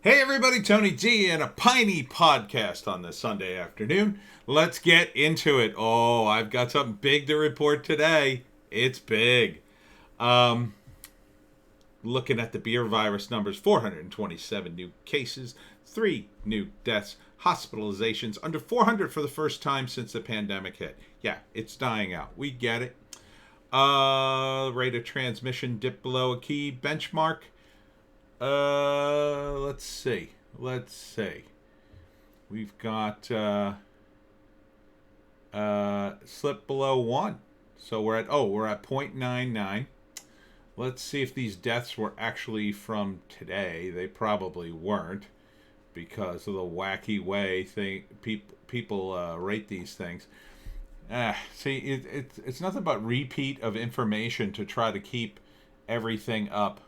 Hey everybody, Tony G and a Piney podcast on this Sunday afternoon. Let's get into it. Oh, I've got something big to report today. It's big. Um, Looking at the beer virus numbers, 427 new cases, 3 new deaths, hospitalizations, under 400 for the first time since the pandemic hit. Yeah, it's dying out. We get it. Rate of transmission dipped below a key benchmark. Let's see. We've got slip below 1. So we're at 0.99. Let's see if these deaths were actually from today. They probably weren't because of the wacky way people rate these things. It's nothing but repeat of information to try to keep everything up.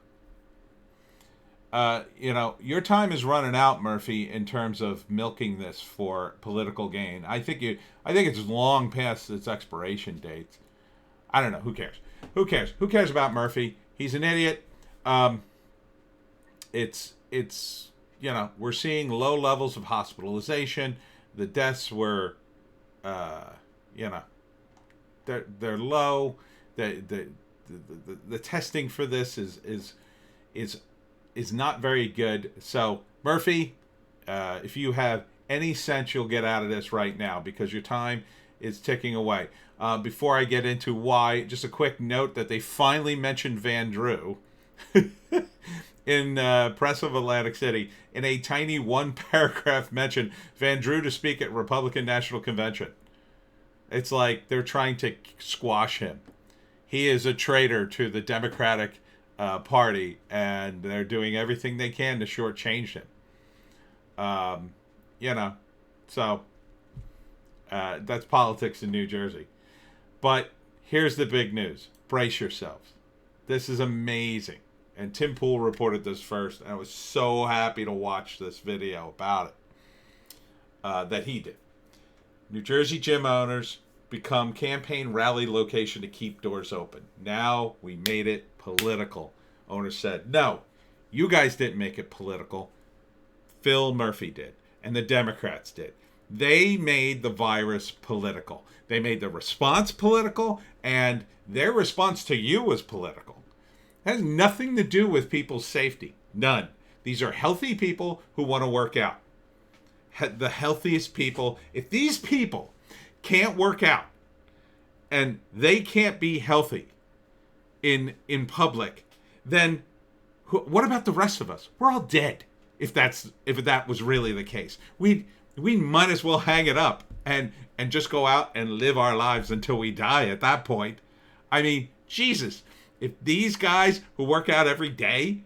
Your time is running out, Murphy, in terms of milking this for political gain. I think it's long past its expiration date. I don't know. Who cares? Who cares about Murphy? He's an idiot. It's we're seeing low levels of hospitalization. The deaths were, they're low. The testing for this is not very good. So Murphy, if you have any sense, you'll get out of this right now because your time is ticking away. Before I get into why, just a quick note that they finally mentioned Van Drew in Press of Atlantic City in a tiny one-paragraph mention. Van Drew to speak at Republican National Convention. It's like they're trying to squash him. He is a traitor to the Democratic Party, and they're doing everything they can to shortchange him. So that's politics in New Jersey. But here's the big news. Brace yourselves. This is amazing. And Tim Pool reported this first, and I was so happy to watch this video about it that he did. New Jersey gym owners become campaign rally location to keep doors open. Now we made it political. Owners said, no, you guys didn't make it political. Phil Murphy did, and the Democrats did. They made the virus political. They made the response political, and their response to you was political. It has nothing to do with people's safety. None. These are healthy people who want to work out. The healthiest people. If these people can't work out and they can't be healthy in public, then what about the rest of us? We're all dead. If that was really the case, we might as well hang it up and just go out and live our lives until we die. At that point, I mean, Jesus, if these guys who work out every day,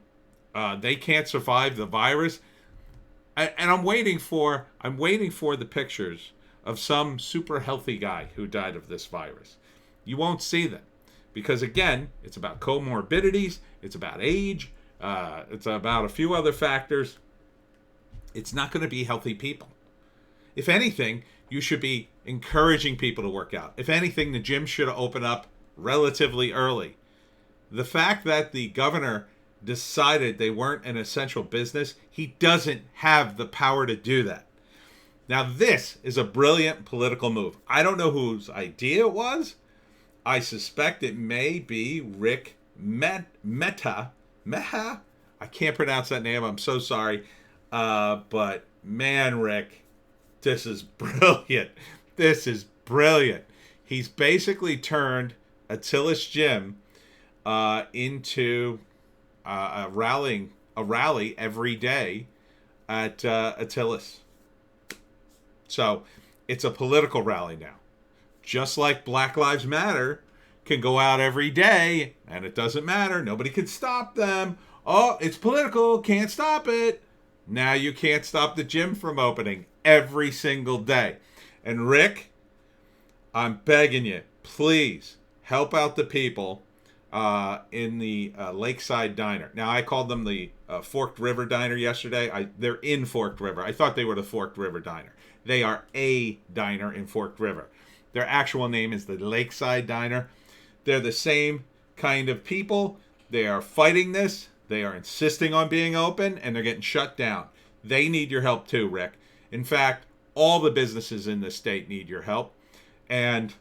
they can't survive the virus, and I'm waiting for the pictures of some super healthy guy who died of this virus. You won't see them. Because again, it's about comorbidities, it's about age, it's about a few other factors. It's not going to be healthy people. If anything, you should be encouraging people to work out. If anything, the gym should open up relatively early. The fact that the governor decided they weren't an essential business, he doesn't have the power to do that. Now, this is a brilliant political move. I don't know whose idea it was. I suspect it may be Rick Mehta. I can't pronounce that name. I'm so sorry. But man, Rick, this is brilliant. He's basically turned Atilis Gym into a rally every day at Atilis. So it's a political rally now. Just like Black Lives Matter can go out every day, and it doesn't matter. Nobody can stop them. Oh, it's political. Can't stop it. Now you can't stop the gym from opening every single day. And Rick, I'm begging you, please help out the people in the Lakeside Diner. Now, I called them the Forked River Diner yesterday. They're in Forked River. I thought they were the Forked River Diner. They are a diner in Forked River. Their actual name is the Lakeside Diner. They're the same kind of people. They are fighting this. They are insisting on being open, and they're getting shut down. They need your help too, Rick. In fact, all the businesses in this state need your help. And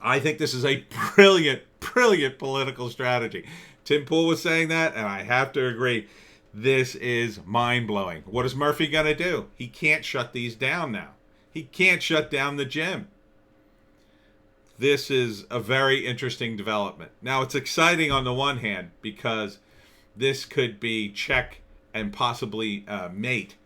I think this is a brilliant, brilliant political strategy. Tim Pool was saying that, and I have to agree. This is mind-blowing. What is Murphy going to do? He can't shut these down now. He can't shut down the gym. This is a very interesting development. Now, it's exciting on the one hand because this could be check and possibly mate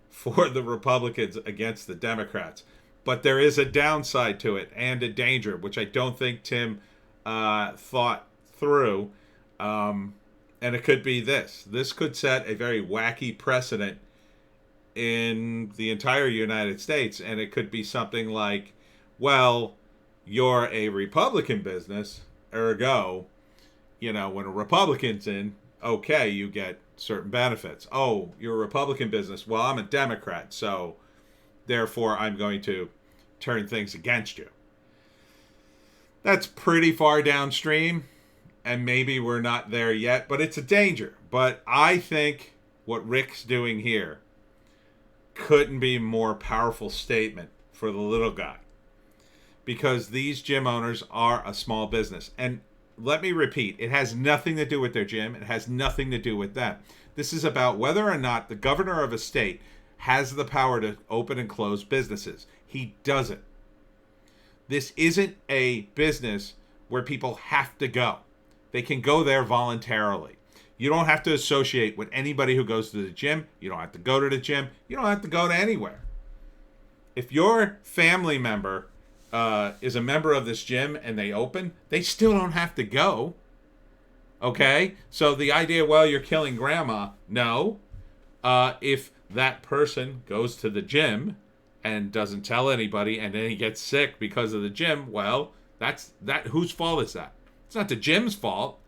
for the Republicans against the Democrats. But there is a downside to it and a danger, which I don't think Tim thought through. And it could be this. This could set a very wacky precedent in the entire United States. And it could be something like, well, you're a Republican business, ergo, when a Republican's in, okay, you get certain benefits. Oh, you're a Republican business. Well, I'm a Democrat, so therefore I'm going to turn things against you. That's pretty far downstream, and maybe we're not there yet, but it's a danger. But I think what Rick's doing here couldn't be a more powerful statement for the little guy. Because these gym owners are a small business. And let me repeat, it has nothing to do with their gym. It has nothing to do with them. This is about whether or not the governor of a state has the power to open and close businesses. He doesn't. This isn't a business where people have to go. They can go there voluntarily. You don't have to associate with anybody who goes to the gym. You don't have to go to the gym. You don't have to go to anywhere. If your family member is a member of this gym and they open, they still don't have to go. Okay? So the idea, well, you're killing grandma. No. If that person goes to the gym and doesn't tell anybody and then he gets sick because of the gym, well, that's whose fault is that? It's not the gym's fault.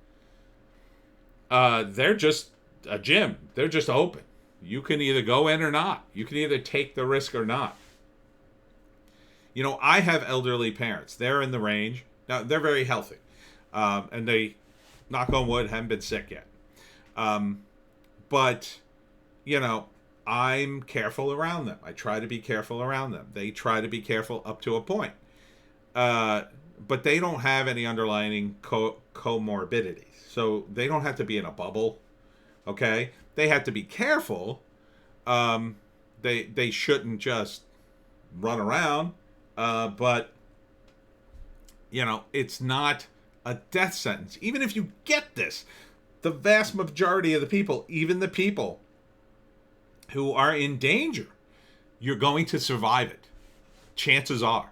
They're just a gym. They're just open. You can either go in or not. You can either take the risk or not. I have elderly parents. They're in the range. Now, they're very healthy. And they, knock on wood, haven't been sick yet. But, I'm careful around them. I try to be careful around them. They try to be careful up to a point. But they don't have any underlying comorbidities. So they don't have to be in a bubble. Okay? They have to be careful. They shouldn't just run around. But, it's not a death sentence. Even if you get this, the vast majority of the people, even the people who are in danger, you're going to survive it. Chances are.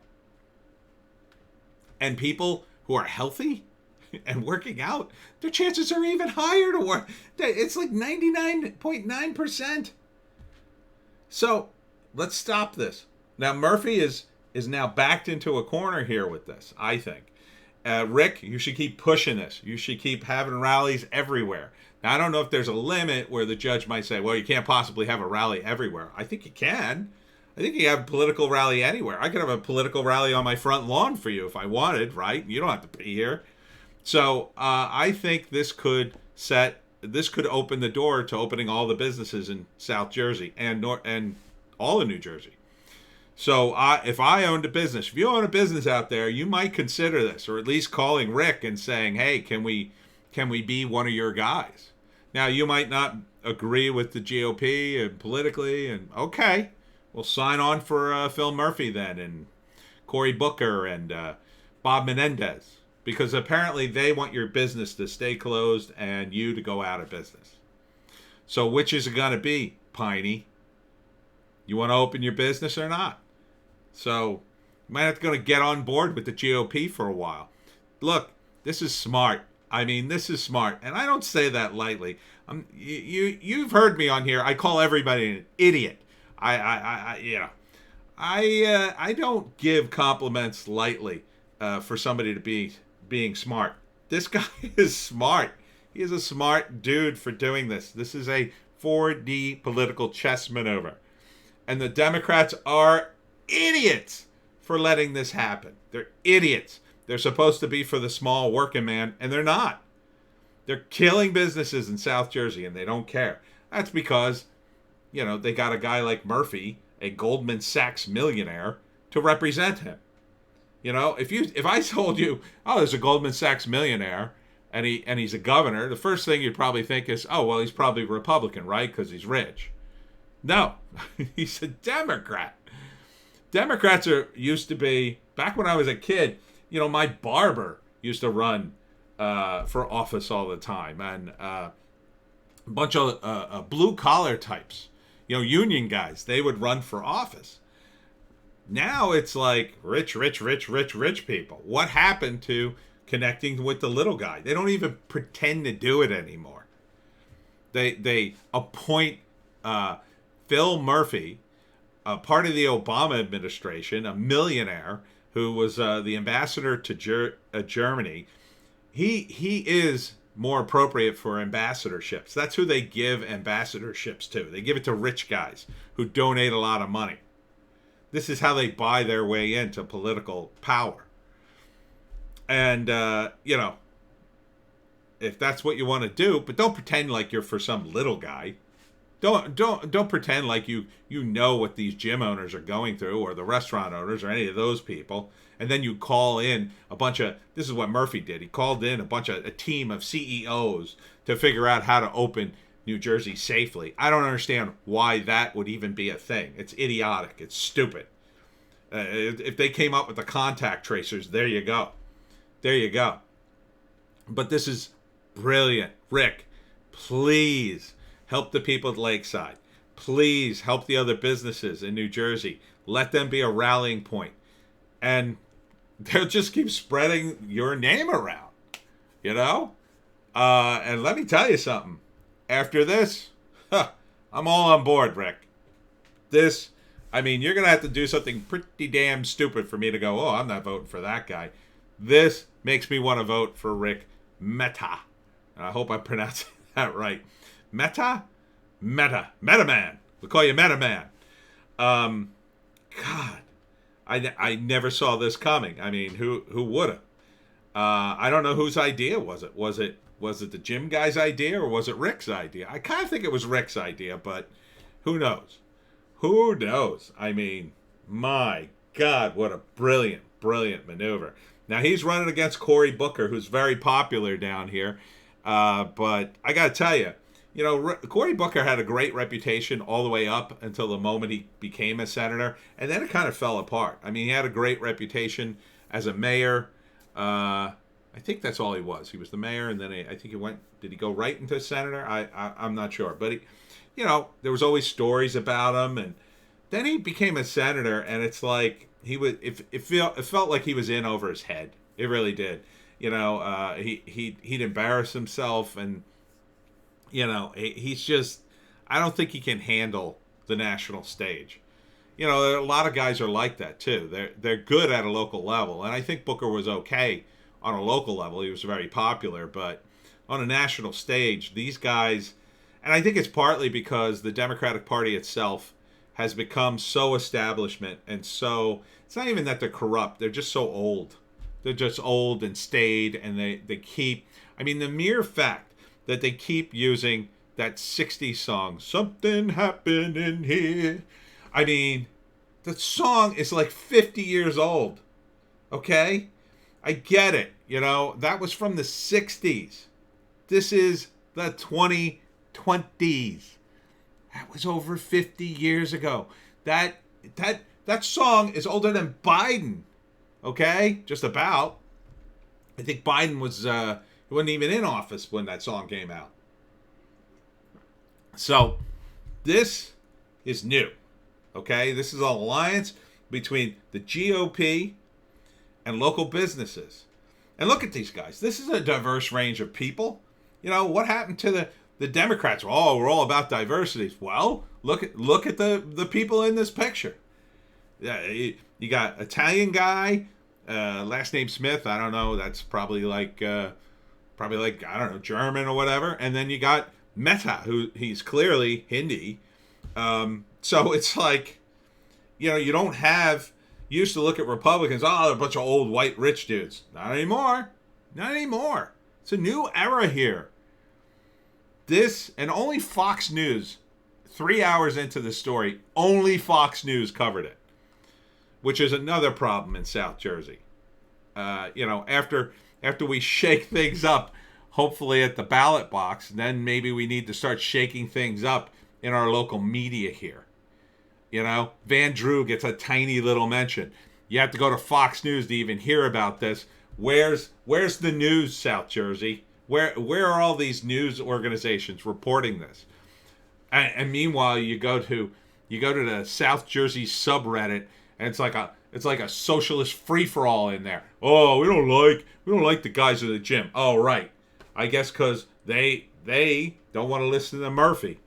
And people who are healthy and working out, their chances are even higher to work. It's like 99.9%. So let's stop this. Now, Murphy is now backed into a corner here with this, I think. Rick, you should keep pushing this. You should keep having rallies everywhere. Now, I don't know if there's a limit where the judge might say, well, you can't possibly have a rally everywhere. I think you can. I think you can have a political rally anywhere. I could have a political rally on my front lawn for you if I wanted, right? You don't have to be here. So I think this could open the door to opening all the businesses in South Jersey and all of New Jersey. So if I owned a business, if you own a business out there, you might consider this, or at least calling Rick and saying, hey, can we be one of your guys? Now, you might not agree with the GOP and politically, and okay, we'll sign on for Phil Murphy then, and Cory Booker and Bob Menendez, because apparently they want your business to stay closed and you to go out of business. So which is it going to be, Piney? You want to open your business or not? So you might have to get on board with the GOP for a while. Look, this is smart. I mean, this is smart. And I don't say that lightly. You've heard me on here. I call everybody an idiot. I don't give compliments lightly for somebody to be being smart. This guy is smart. He is a smart dude for doing this. This is a 4D political chess maneuver. And the Democrats are idiots for letting this happen. They're idiots. They're supposed to be for the small working man, and they're not. They're killing businesses in South Jersey, and they don't care. That's because, they got a guy like Murphy, a Goldman Sachs millionaire, to represent him. If I told you, oh, there's a Goldman Sachs millionaire, and he's a governor, the first thing you'd probably think is, oh, well, he's probably Republican, right? Because he's rich. No, he's a Democrat. Democrats used to be, back when I was a kid, my barber used to run for office all the time, and a bunch of blue collar types, union guys, they would run for office. Now it's like rich people. What happened to connecting with the little guy? They don't even pretend to do it anymore. They appoint Phil Murphy, part of the Obama administration, a millionaire who was the ambassador to Germany. He is more appropriate for ambassadorships. That's who they give ambassadorships to. They give it to rich guys who donate a lot of money. This is how they buy their way into political power. And, if that's what you want to do, but don't pretend like you're for some little guy. Don't pretend like you know what these gym owners are going through, or the restaurant owners, or any of those people, and then you call in this is what Murphy did. He called in a team of CEOs to figure out how to open New Jersey safely. I don't understand why that would even be a thing. It's idiotic. It's stupid. If they came up with the contact tracers, there you go. But this is brilliant. Rick, please help the people at Lakeside. Please help the other businesses in New Jersey. Let them be a rallying point. And they'll just keep spreading your name around, And let me tell you something. After this, I'm all on board, Rick. You're going to have to do something pretty damn stupid for me to go, oh, I'm not voting for that guy. This makes me want to vote for Rick Mehta. I hope I'm pronouncing that right. Mehta? Mehta Man. We'll call you Mehta Man. God, I never saw this coming. Who would have? I don't know whose idea was it. Was it the gym guy's idea, or was it Rick's idea? I kind of think it was Rick's idea, but who knows? My God, what a brilliant maneuver. Now, he's running against Cory Booker, who's very popular down here. But I got to tell you, Cory Booker had a great reputation all the way up until the moment he became a senator. And then it kind of fell apart. He had a great reputation as a mayor. I think that's all he was. He was the mayor, and then I think did he go right into senator? I'm not sure. But, there was always stories about him. And then he became a senator, and it's like it felt like he was in over his head. It really did. He'd embarrass himself, and, he's just, I don't think he can handle the national stage. A lot of guys are like that too. They're good at a local level, and I think Booker was okay on a local level. He was very popular, but on a national stage, these guys, and I think it's partly because the Democratic Party itself has become so establishment, and so it's not even that they're corrupt. They're just so old. They're just old and staid, and they keep, the mere fact that they keep using that 60s song, Something Happened in Here. The song is like 50 years old. Okay? I get it. That was from the 60s. This is the 2020s. That was over 50 years ago. That song is older than Biden. Okay? Just about. I think Biden wasn't even in office when that song came out. So, this is new. Okay? This is an alliance between the GOP and local businesses. And look at these guys. This is a diverse range of people. What happened to the Democrats? Oh, we're all about diversity. Well, look at the people in this picture. Yeah, you got Italian guy, last name Smith. I don't know. That's probably like I don't know, German or whatever. And then you got Mehta, who he's clearly Hindi. So it's like, you don't have. You used to look at Republicans. Oh, they're a bunch of old white rich dudes. Not anymore. Not anymore. It's a new era here. This, and only Fox News, 3 hours into the story, only Fox News covered it, which is another problem in South Jersey. After we shake things up, hopefully at the ballot box, then maybe we need to start shaking things up in our local media here. Van Drew gets a tiny little mention. You have to go to Fox News to even hear about this. Where's the news, South Jersey? Where are all these news organizations reporting this? And meanwhile, you go to the South Jersey subreddit, and it's like a socialist free for all in there. Oh, we don't like the guys at the gym. Oh, right. I guess because they don't want to listen to Murphy.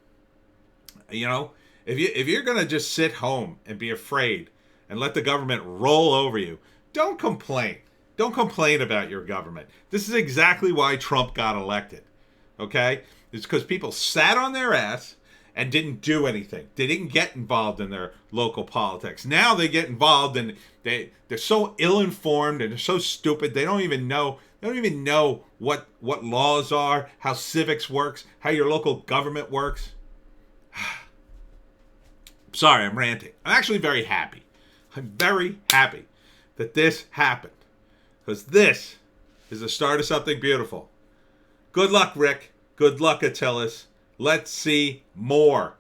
If you're gonna just sit home and be afraid and let the government roll over you, don't complain. Don't complain about your government. This is exactly why Trump got elected. Okay? It's because people sat on their ass and didn't do anything. They didn't get involved in their local politics. Now they get involved, and they're so ill-informed and they're so stupid. They don't even know what laws are, how civics works, how your local government works. Sorry, I'm ranting. I'm actually very happy. I'm very happy that this happened, because this is the start of something beautiful. Good luck, Rick. Good luck, Atilis. Let's see more.